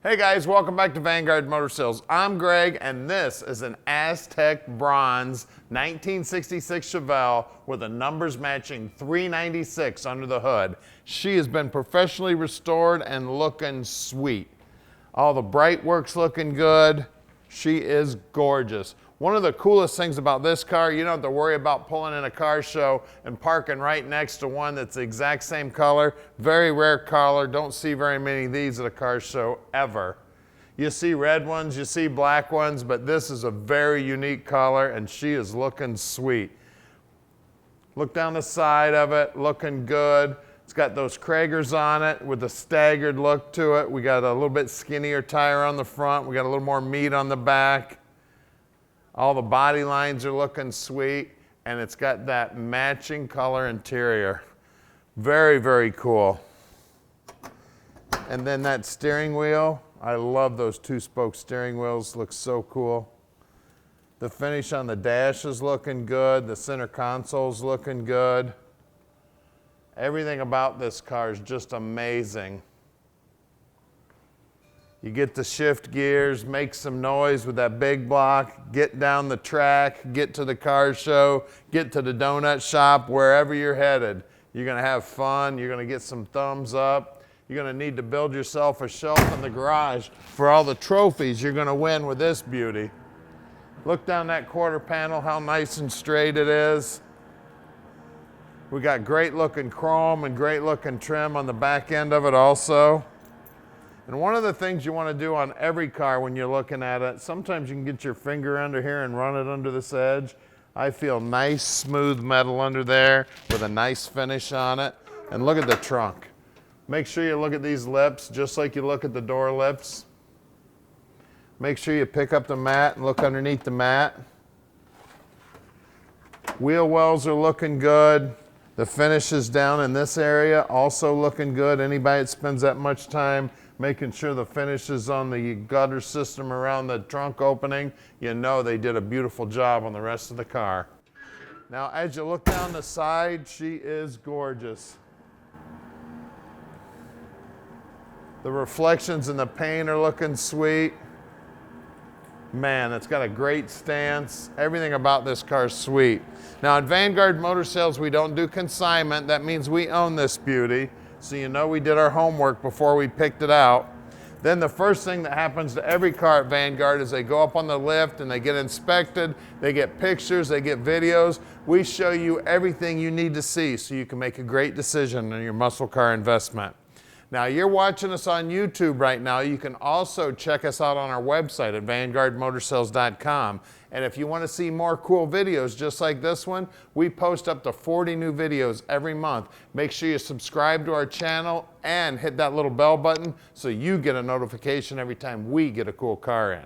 Hey guys, welcome back to Vanguard Motor Sales. I'm Greg, and this is an Aztec Bronze 1966 Chevelle with a numbers matching 396 under the hood. She has been professionally restored and looking sweet. All the bright work's looking good. She is gorgeous. One of the coolest things about this car, you don't have to worry about pulling in a car show and parking right next to one that's the exact same color. Very rare color. Don't see very many of these at a car show ever. You see red ones, you see black ones, but this is a very unique color and she is looking sweet. Look down the side of it, looking good. It's got those Cragars on it with a staggered look to it. We got a little bit skinnier tire on the front. We got a little more meat on the back. All the body lines are looking sweet, and it's got that matching color interior. Very, very cool. And then that steering wheel, I love those two-spoke steering wheels, looks so cool. The finish on the dash is looking good. The center console's looking good. Everything about this car is just amazing. You get to shift gears, make some noise with that big block, get down the track, get to the car show, get to the donut shop, wherever you're headed. You're gonna have fun, you're gonna get some thumbs up. You're gonna need to build yourself a shelf in the garage for all the trophies you're gonna win with this beauty. Look down that quarter panel, how nice and straight it is. We got great looking chrome and great looking trim on the back end of it also. And one of the things you want to do on every car when you're looking at it, sometimes you can get your finger under here and run it under this edge. I feel nice, smooth metal under there with a nice finish on it. And look at the trunk. Make sure you look at these lips just like you look at the door lips. Make sure you pick up the mat and look underneath the mat. Wheel wells are looking good. The finishes down in this area also looking good. Anybody that spends that much time making sure the finishes on the gutter system around the trunk opening, you know they did a beautiful job on the rest of the car. Now, as you look down the side, she is gorgeous. The reflections in the paint are looking sweet. Man, it's got a great stance. Everything about this car is sweet. Now, at Vanguard Motor Sales, we don't do consignment. That means we own this beauty. So you know we did our homework before we picked it out. Then the first thing that happens to every car at Vanguard is they go up on the lift and they get inspected, they get pictures, they get videos. We show you everything you need to see so you can make a great decision on your muscle car investment. Now, you're watching us on YouTube right now. You can also check us out on our website at vanguardmotorsales.com. And if you want to see more cool videos just like this one, we post up to 40 new videos every month. Make sure you subscribe to our channel and hit that little bell button so you get a notification every time we get a cool car in.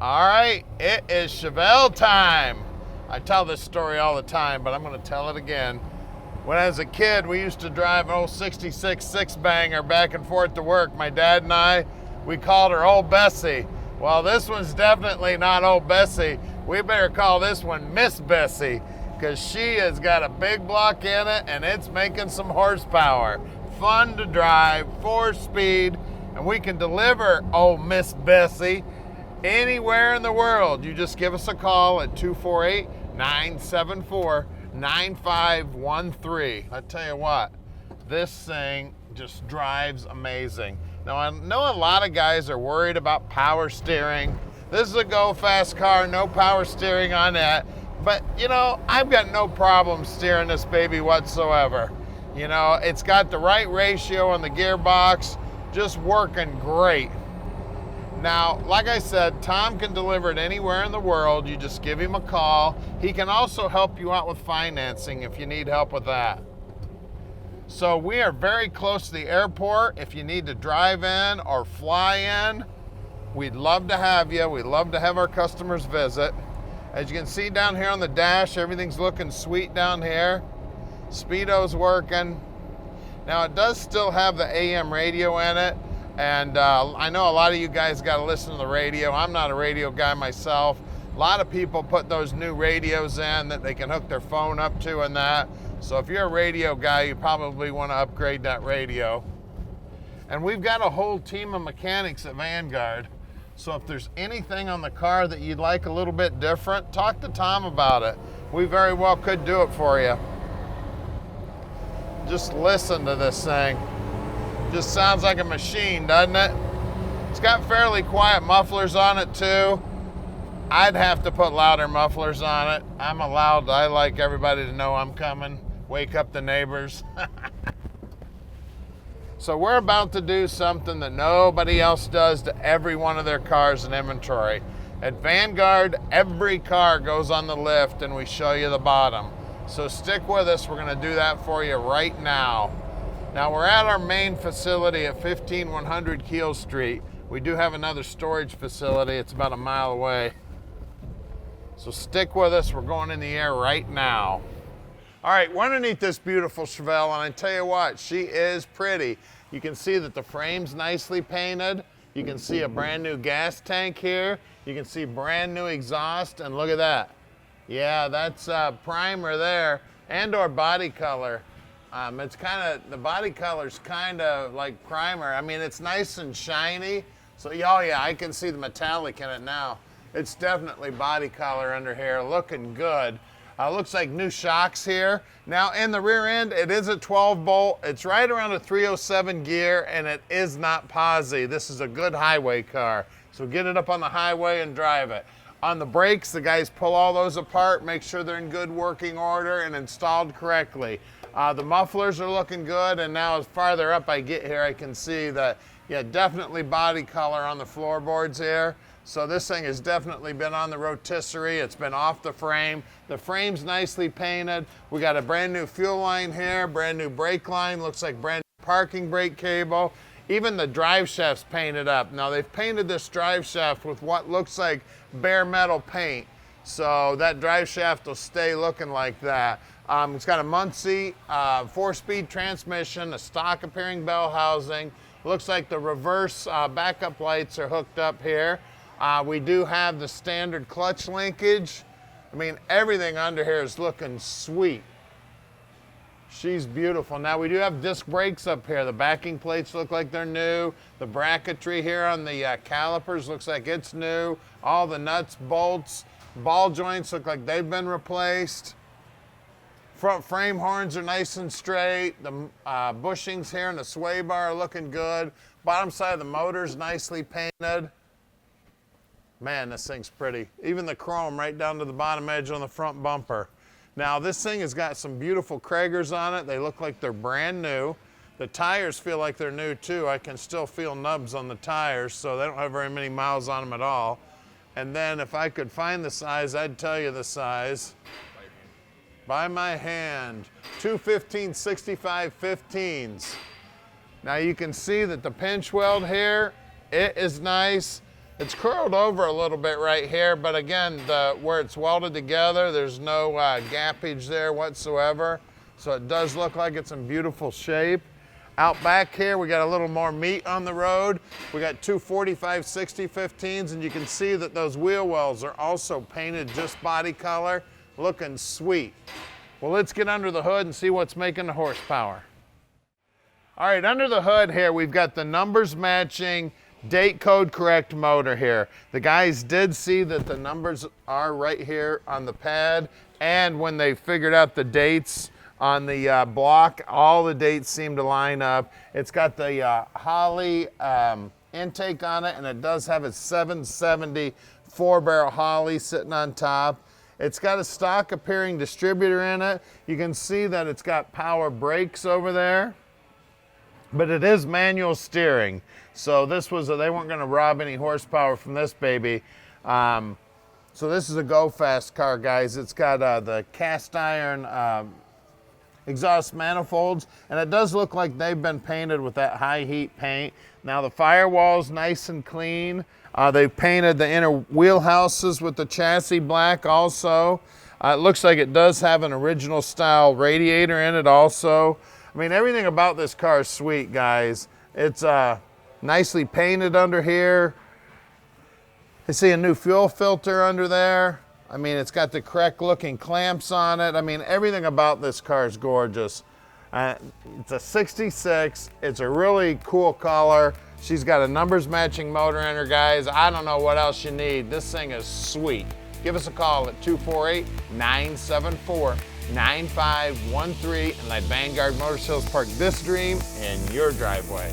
All right, it is Chevelle time. I tell this story all the time, but I'm gonna tell it again. When I was a kid, we used to drive an old 66 six-banger back and forth to work. My dad and I, we called her Old Bessie. Well, this one's definitely not Old Bessie. We better call this one Miss Bessie, because she has got a big block in it and it's making some horsepower. Fun to drive, 4-speed, and we can deliver old Miss Bessie anywhere in the world. You just give us a call at 248-974-9513. I tell you what, this thing just drives amazing. Now, I know a lot of guys are worried about power steering. This is a go-fast car, no power steering on that. But, you know, I've got no problem steering this baby whatsoever. You know, it's got the right ratio on the gearbox, just working great. Now, like I said, Tom can deliver it anywhere in the world. You just give him a call. He can also help you out with financing if you need help with that. So we are very close to the airport. If you need to drive in or fly in, we'd love to have you. We'd love to have our customers visit. As you can see down here on the dash, everything's looking sweet down here. Speedo's working. Now it does still have the AM radio in it. And I know a lot of you guys got to listen to the radio. I'm not a radio guy myself. A lot of people put those new radios in that they can hook their phone up to and that. So if you're a radio guy, you probably want to upgrade that radio. And we've got a whole team of mechanics at Vanguard. So if there's anything on the car that you'd like a little bit different, talk to Tom about it. We very well could do it for you. Just listen to this thing. Just sounds like a machine, doesn't it? It's got fairly quiet mufflers on it too. I'd have to put louder mufflers on it. I'm allowed, I like everybody to know I'm coming. Wake up the neighbors. So we're about to do something that nobody else does to every one of their cars in inventory. At Vanguard, every car goes on the lift and we show you the bottom. So stick with us, we're gonna do that for you right now. Now we're at our main facility at 15100 Keel Street. We do have another storage facility. It's about a mile away. So stick with us. We're going in the air right now. All right, we're underneath this beautiful Chevelle, and I tell you what, she is pretty. You can see that the frame's nicely painted. You can see a brand new gas tank here. You can see brand new exhaust, and look at that. Yeah, that's primer there, and or body color. It's kind of, the body color's kind of like primer. I mean, it's nice and shiny. So, oh yeah, I can see the metallic in it now. It's definitely body color under here, looking good. Looks like new shocks here. Now in the rear end, it is a 12 bolt. It's right around a 307 gear, and it is not posi. This is a good highway car. So get it up on the highway and drive it. On the brakes, the guys pull all those apart, make sure they're in good working order and installed correctly. The mufflers are looking good, and now as farther up I get here, I can see that, yeah, definitely body color on the floorboards here. So this thing has definitely been on the rotisserie. It's been off the frame. The frame's nicely painted. We got a brand new fuel line here, brand new brake line, looks like brand new parking brake cable. Even the drive shaft's painted up. Now they've painted this drive shaft with what looks like bare metal paint. So that drive shaft will stay looking like that. It's got a Muncie 4-speed transmission, a stock appearing bell housing. Looks like the reverse backup lights are hooked up here. We do have the standard clutch linkage. I mean, everything under here is looking sweet. She's beautiful. Now we do have disc brakes up here. The backing plates look like they're new. The bracketry here on the calipers looks like it's new. All the nuts, bolts, ball joints look like they've been replaced. Front frame horns are nice and straight. The bushings here and the sway bar are looking good. Bottom side of the motor's nicely painted. Man, this thing's pretty. Even the chrome right down to the bottom edge on the front bumper. Now this thing has got some beautiful Cragars on it. They look like they're brand new. The tires feel like they're new too. I can still feel nubs on the tires, so they don't have very many miles on them at all. And then if I could find the size, I'd tell you the size. By my hand, 215/65 15s. Now you can see that the pinch weld here, it is nice. It's curled over a little bit right here, but again, where it's welded together, there's no gappage there whatsoever. So it does look like it's in beautiful shape. Out back here, we got a little more meat on the road. We got two 45/60 15s, and you can see that those wheel wells are also painted just body color, looking sweet. Well, let's get under the hood and see what's making the horsepower. All right, under the hood here, we've got the numbers matching date code correct motor here. The guys did see that the numbers are right here on the pad, and when they figured out the dates on the block, all the dates seem to line up. It's got the Holley intake on it, and it does have a 770 4-barrel Holley sitting on top. It's got a stock appearing distributor in it. You can see that it's got power brakes over there. but it is manual steering. So this was, they weren't gonna rob any horsepower from this baby. So this is a go fast car, guys. It's got the cast iron exhaust manifolds, and it does look like they've been painted with that high heat paint. Now the firewall's nice and clean. They've painted the inner wheelhouses with the chassis black also. It looks like it does have an original style radiator in it also. I mean, everything about this car is sweet, guys. It's nicely painted under here. You see a new fuel filter under there. I mean, it's got the correct looking clamps on it. I mean, everything about this car is gorgeous. It's a 66. It's a really cool color. She's got a numbers matching motor in her, guys. I don't know what else you need. This thing is sweet. Give us a call at 248-974-9513 and let Vanguard Motor Sales park this dream in your driveway.